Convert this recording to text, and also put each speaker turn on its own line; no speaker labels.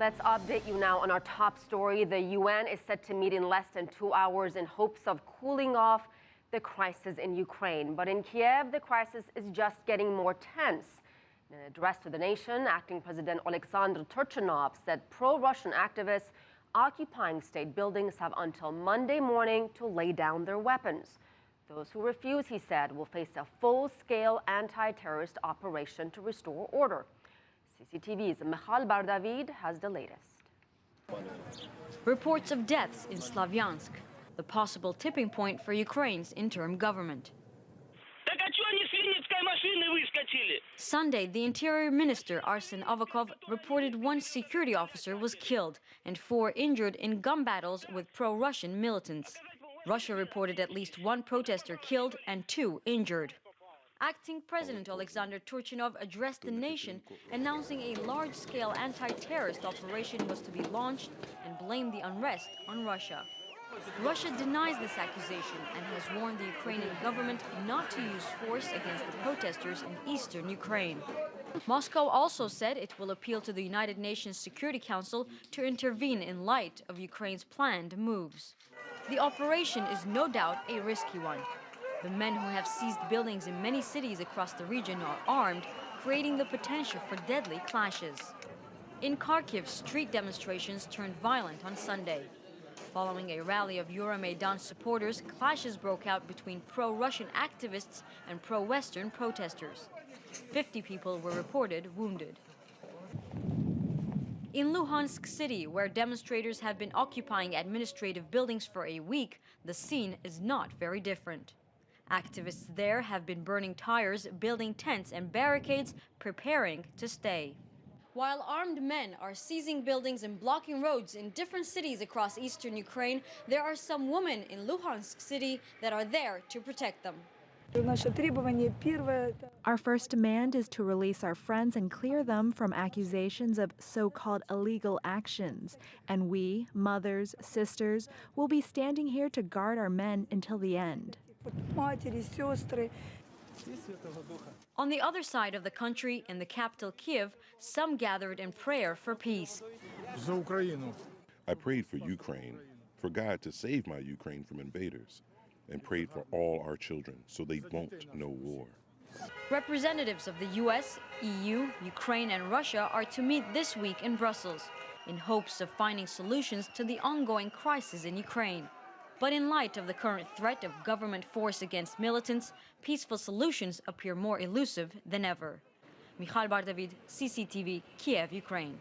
Let's update you now on our top story. The UN is set to meet in less than 2 hours in hopes of cooling off the crisis in Ukraine. But in Kiev, the crisis is just getting more tense. In an address to the nation, acting President Oleksandr Turchynov said pro-Russian activists occupying state buildings have until Monday morning to lay down their weapons. Those who refuse, he said, will face a full-scale anti-terrorist operation to restore order. CCTV's Michal Bardavid has the latest.
Reports of deaths in Slavyansk, the possible tipping point for Ukraine's interim government. Sunday, the Interior Minister Arsen Avakov reported one security officer was killed and 4 injured in gun battles with pro-Russian militants. Russia reported at least 1 protester killed and 2 injured. Acting President Oleksandr Turchynov addressed the nation, announcing a large-scale anti-terrorist operation was to be launched and blamed the unrest on Russia. Russia denies this accusation and has warned the Ukrainian government not to use force against the protesters in eastern Ukraine. Moscow also said it will appeal to the United Nations Security Council to intervene in light of Ukraine's planned moves. The operation is no doubt a risky one. The men who have seized buildings in many cities across the region are armed, creating the potential for deadly clashes. In Kharkiv, street demonstrations turned violent on Sunday. Following a rally of Euromaidan supporters, clashes broke out between pro-Russian activists and pro-Western protesters. 50 people were reported wounded. In Luhansk city, where demonstrators have been occupying administrative buildings for a week, the scene is not very different. Activists there have been burning tires, building tents and barricades, preparing to stay. While armed men are seizing buildings and blocking roads in different cities across eastern Ukraine, there are some women in Luhansk city that are there to protect them.
Our first demand is to release our friends and clear them from accusations of so-called illegal actions. And we, mothers, sisters, will be standing here to guard our men until the end.
On the other side of the country, in the capital Kiev, some gathered in prayer for peace.
I prayed for Ukraine, for God to save my Ukraine from invaders, and prayed for all our children so they won't know war.
Representatives of the US, EU, Ukraine and Russia are to meet this week in Brussels in hopes of finding solutions to the ongoing crisis in Ukraine. But in light of the current threat of government force against militants, peaceful solutions appear more elusive than ever. Michal Bardavid, CCTV, Kiev, Ukraine.